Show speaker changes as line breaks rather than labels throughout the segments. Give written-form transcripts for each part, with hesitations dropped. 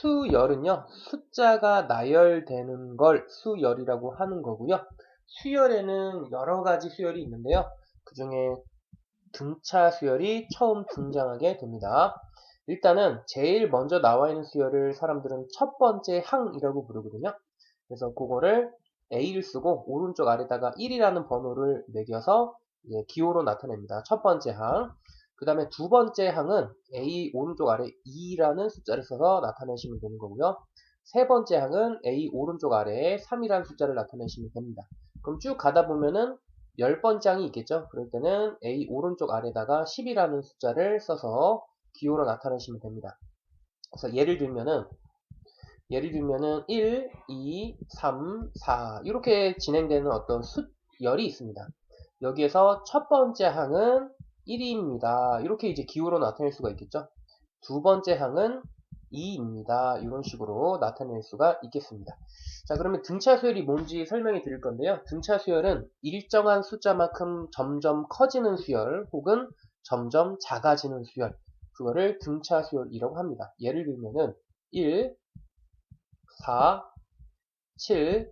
수열은요, 숫자가 나열되는 걸 수열이라고 하는 거고요. 수열에는 여러 가지 수열이 있는데요. 그 중에 등차 수열이 처음 등장하게 됩니다. 일단은 제일 먼저 나와 있는 수열을 사람들은 첫 번째 항이라고 부르거든요. 그래서 그거를 A를 쓰고 오른쪽 아래다가 1이라는 번호를 매겨서 기호로 나타냅니다. 첫 번째 항. 그 다음에 두 번째 항은 A 오른쪽 아래 2라는 숫자를 써서 나타내시면 되는 거고요. 세 번째 항은 A 오른쪽 아래에 3이라는 숫자를 나타내시면 됩니다. 그럼 쭉 가다 보면은 10번째 항이 있겠죠? 그럴 때는 A 오른쪽 아래다가 10이라는 숫자를 써서 기호로 나타내시면 됩니다. 그래서 예를 들면은 1, 2, 3, 4 이렇게 진행되는 어떤 수열이 있습니다. 여기에서 첫 번째 항은 1입니다. 이렇게 이제 기호로 나타낼 수가 있겠죠. 두 번째 항은 2입니다. 이런 식으로 나타낼 수가 있겠습니다. 자, 그러면 등차 수열이 뭔지 설명해 드릴 건데요. 등차 수열은 일정한 숫자만큼 점점 커지는 수열 혹은 점점 작아지는 수열, 그거를 등차 수열이라고 합니다. 예를 들면은 1, 4, 7,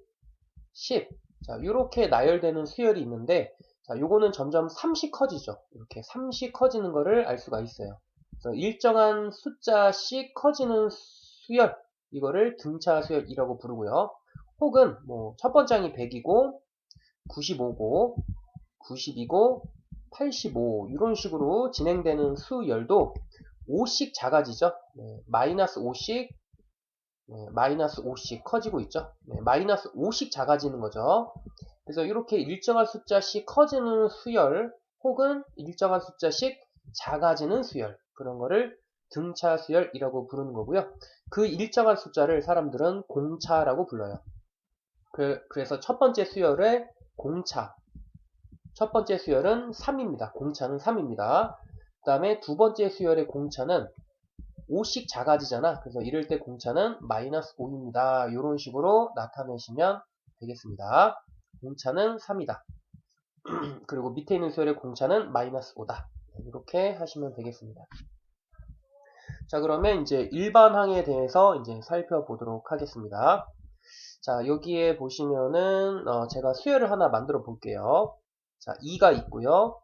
10. 자, 이렇게 나열되는 수열이 있는데, 자, 요거는 점점 3씩 커지죠. 이렇게 3씩 커지는 거를 알 수가 있어요. 그래서 일정한 숫자씩 커지는 수열, 이거를 등차 수열이라고 부르고요. 혹은 뭐 첫 번째 항이 100이고 95고 90이고 85 이런 식으로 진행되는 수열도 5씩 작아지죠. 마이너스 5씩 마이너스 5씩 커지고 있죠. 마이너스 5씩 작아지는 거죠. 그래서 이렇게 일정한 숫자씩 커지는 수열 혹은 일정한 숫자씩 작아지는 수열, 그런 거를 등차 수열이라고 부르는 거고요. 그 일정한 숫자를 사람들은 공차라고 불러요. 그래서 첫 번째 수열의 공차, 첫 번째 수열은 3입니다. 공차는 3입니다. 그 다음에 두 번째 수열의 공차는 5씩 작아지잖아. 그래서 이럴 때 공차는 마이너스 5입니다. 이런 식으로 나타내시면 되겠습니다. 공차는 3이다. 그리고 밑에 있는 수열의 공차는 마이너스 5다. 이렇게 하시면 되겠습니다. 자, 그러면 이제 일반항에 대해서 이제 살펴보도록 하겠습니다. 자, 여기에 보시면은 제가 수열을 하나 만들어 볼게요. 자, 2가 있고요.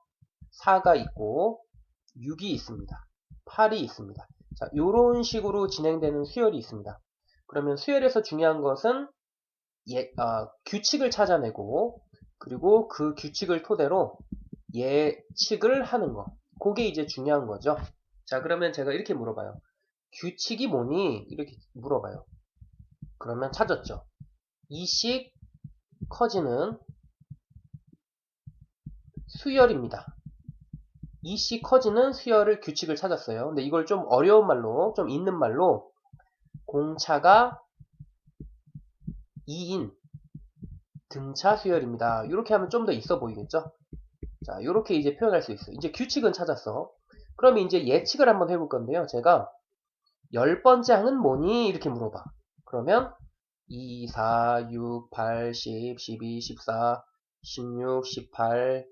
4가 있고 6이 있습니다. 8이 있습니다. 자, 요런 식으로 진행되는 수열이 있습니다. 그러면 수열에서 중요한 것은 규칙을 찾아내고 그리고 그 규칙을 토대로 예측을 하는 거. 그게 이제 중요한 거죠. 자, 그러면 제가 이렇게 물어봐요. 규칙이 뭐니? 이렇게 물어봐요. 그러면 찾았죠. 2씩 커지는 수열입니다. 2씩 커지는 수열을 규칙을 찾았어요. 근데 이걸 좀 어려운 말로, 좀 있는 말로 공차가 2인 등차 수열입니다. 이렇게 하면 좀 더 있어 보이겠죠? 자, 이렇게 이제 표현할 수 있어요. 이제 규칙은 찾았어. 그러면 이제 예측을 한번 해볼 건데요. 제가 10번째 항은 뭐니? 이렇게 물어봐. 그러면 2, 4, 6, 8, 10, 12, 14, 16, 18,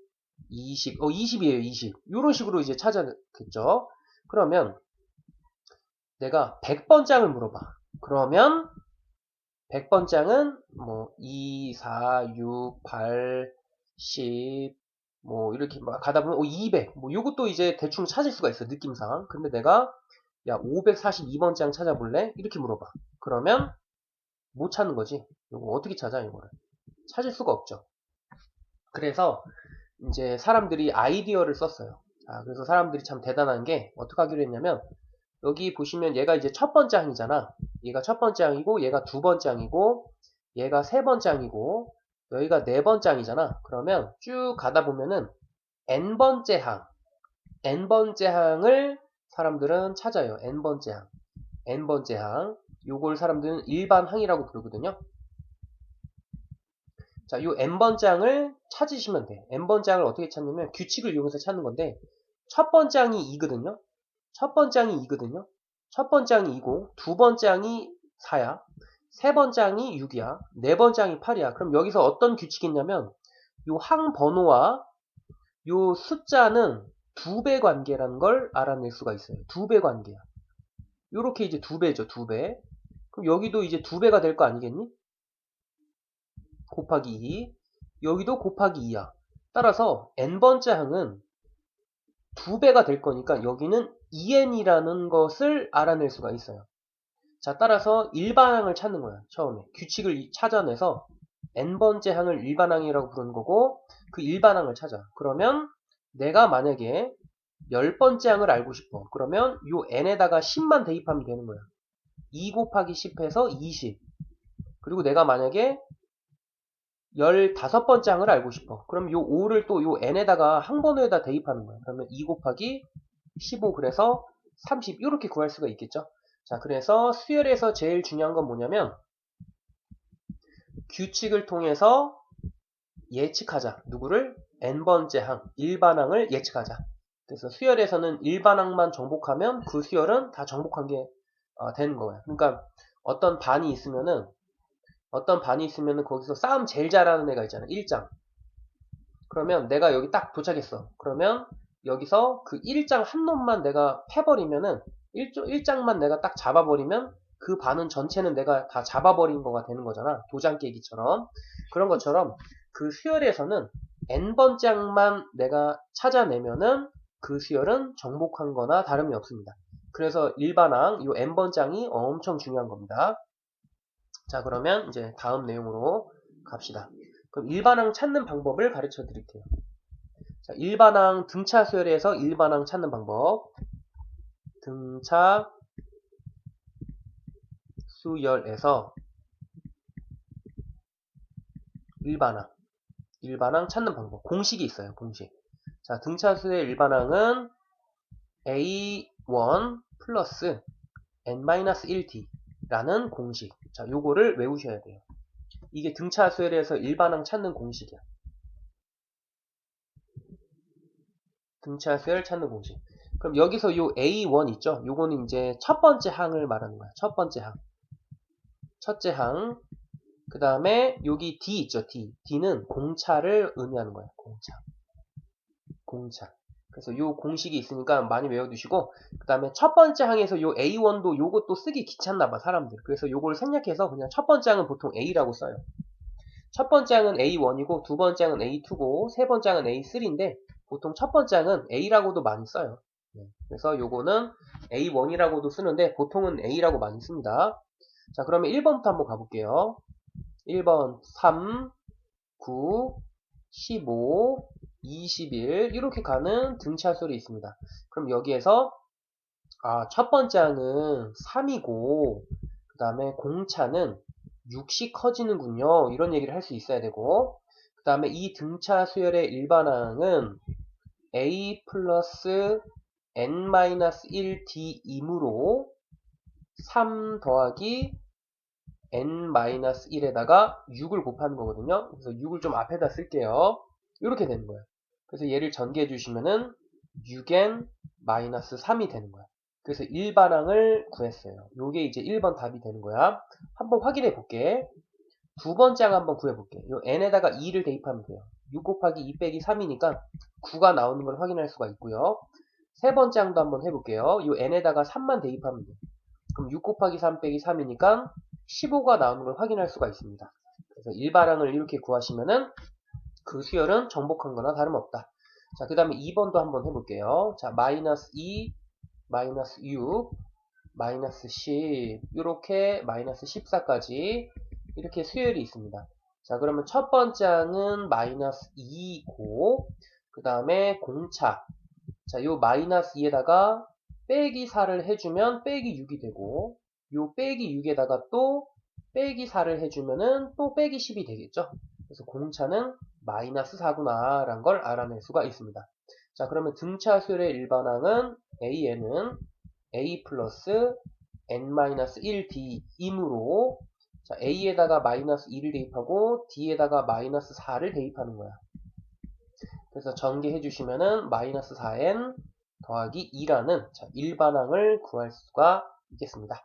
20, 20이에요, 20. 이런 식으로 이제 찾아겠죠. 그러면 내가 100번째 항을 물어봐. 그러면 100번째 항은 뭐 2, 4, 6, 8, 10, 뭐 이렇게 막 가다 보면 200, 뭐 요것도 이제 대충 찾을 수가 있어, 느낌상. 근데 내가 야 542번째 항 찾아볼래? 이렇게 물어봐. 그러면 못 찾는 거지. 이거 어떻게 찾아, 이거를? 찾을 수가 없죠. 그래서 이제 사람들이 아이디어를 썼어요. 자, 그래서 사람들이 참 대단한 게 어떻게 하기로 했냐면, 여기 보시면 얘가 이제 첫 번째 항이잖아. 얘가 첫 번째 항이고 얘가 두 번째 항이고 얘가 세 번째 항이고 여기가 네 번째 항이잖아. 그러면 쭉 가다 보면은 n번째 항, n번째 항을 사람들은 찾아요. n번째 항, n번째 항. 요걸 사람들은 일반 항이라고 부르거든요. 자, 요 n번째 항을 찾으시면 돼. n번째 항을 어떻게 찾냐면 규칙을 이용해서 찾는 건데, 첫 번째 항이 2거든요. 첫 번째 항이 2거든요. 첫 번째 항이 2고 두 번째 항이 4야. 세 번째 항이 6이야. 네 번째 항이 8이야. 그럼 여기서 어떤 규칙이 있냐면 요 항 번호와 요 숫자는 두 배 관계라는 걸 알아낼 수가 있어요. 두 배 관계야. 요렇게 이제 두 배죠, 두 배. 그럼 여기도 이제 2배가 될 거 아니겠니? 곱하기 2. 여기도 곱하기 2야. 따라서 n번째 항은 2배가 될 거니까 여기는 2n이라는 것을 알아낼 수가 있어요. 자, 따라서 일반항을 찾는 거야. 처음에 규칙을 찾아내서 n번째 항을 일반항이라고 부르는 거고, 그 일반항을 찾아. 그러면 내가 만약에 10번째 항을 알고 싶어. 그러면 요 n에다가 10만 대입하면 되는 거야. 2 곱하기 10 해서 20. 그리고 내가 만약에 15번째 항을 알고 싶어. 그럼 요 5를 또 요 n에다가 항번호에다 대입하는 거야. 그러면 2 곱하기 15 그래서 30 이렇게 구할 수가 있겠죠. 자, 그래서 수열에서 제일 중요한 건 뭐냐면 규칙을 통해서 예측하자. 누구를? n번째 항, 일반항을 예측하자. 그래서 수열에서는 일반항만 정복하면 그 수열은 다 정복한 게 되는 거예요. 그러니까 어떤 반이 있으면은 거기서 싸움 제일 잘하는 애가 있잖아. 1장. 그러면 내가 여기 딱 도착했어. 그러면 여기서 그 1장 한 놈만 내가 패버리면은 1장만 내가 딱 잡아버리면 그 반은 전체는 내가 다 잡아버린 거가 되는 거잖아. 도장 깨기처럼. 그런 것처럼 그 수열에서는 n번장만 내가 찾아내면은 그 수열은 정복한 거나 다름이 없습니다. 그래서 일반항, 이 n번장이 엄청 중요한 겁니다. 자, 그러면 이제 다음 내용으로 갑시다. 그럼 일반항 찾는 방법을 가르쳐 드릴게요. 자, 일반항 등차 수열에서 일반항 찾는 방법. 등차 수열에서 일반항 찾는 방법. 공식이 있어요, 공식. 자, 등차 수열 일반항은 A1 플러스 N-1t 라는 공식. 자, 요거를 외우셔야 돼요. 이게 등차 수열에서 일반항 찾는 공식이야. 등차 수열 찾는 공식. 그럼 여기서 요 A1 있죠? 요거는 이제 첫 번째 항을 말하는 거야. 첫 번째 항. 첫째 항. 그 다음에 여기 D 있죠? D는 공차를 의미하는 거야. 공차. 그래서 요 공식이 있으니까 많이 외워두시고, 그 다음에 첫 번째 항에서 요 A1도 요것도 쓰기 귀찮나봐, 사람들. 그래서 요걸 생략해서 그냥 첫 번째 항은 보통 A라고 써요. 첫 번째 항은 A1이고, 두 번째 항은 A2고, 세 번째 항은 A3인데, 보통 첫 번째 항은 A라고도 많이 써요. 그래서 요거는 A1이라고도 쓰는데, 보통은 A라고 많이 씁니다. 자, 그러면 1번부터 한번 가볼게요. 1번 3, 9, 15, 21 이렇게 가는 등차수열이 있습니다. 그럼 여기에서 첫 번째 항은 3이고 그 다음에 공차는 6씩 커지는군요. 이런 얘기를 할 수 있어야 되고, 그 다음에 이 등차수열의 일반항은 A 플러스 N-1D이므로 3 더하기 N-1에다가 6을 곱하는 거거든요. 그래서 6을 좀 앞에다 쓸게요. 이렇게 되는 거예요. 그래서 얘를 전개해 주시면은 6n-3이 되는 거야. 그래서 일반항을 구했어요. 요게 이제 1번 답이 되는 거야. 한번 확인해 볼게. 두 번째 항 한번 구해 볼게. 요 n에다가 2를 대입하면 돼요. 6 곱하기 2 빼기 3이니까 9가 나오는 걸 확인할 수가 있고요. 세 번째 항도 한번 해볼게요. 요 n에다가 3만 대입하면 돼요. 그럼 6 곱하기 3 빼기 3이니까 15가 나오는 걸 확인할 수가 있습니다. 그래서 일반항을 이렇게 구하시면은 그 수열은 정복한 거나 다름없다. 자, 그 다음에 2번도 한번 해볼게요. 자, 마이너스 2, 마이너스 6, 마이너스 10, 이렇게 마이너스 14까지 이렇게 수열이 있습니다. 자, 그러면 첫 번째 항은 마이너스 2고, 그 다음에 공차. 자, 요 마이너스 2에다가 빼기 4를 해주면 빼기 6이 되고, 요 빼기 6에다가 또 빼기 4를 해주면은 또 빼기 10이 되겠죠? 그래서 공차는 마이너스 4구나 라는 걸 알아낼 수가 있습니다. 자, 그러면 등차 수열의 일반항은 AN은 A 플러스 N-1D이므로 자, A에다가 마이너스 2를 대입하고 D에다가 마이너스 4를 대입하는 거야. 그래서 전개해 주시면은 마이너스 4n 더하기 2라는 일반항을 구할 수가 있겠습니다.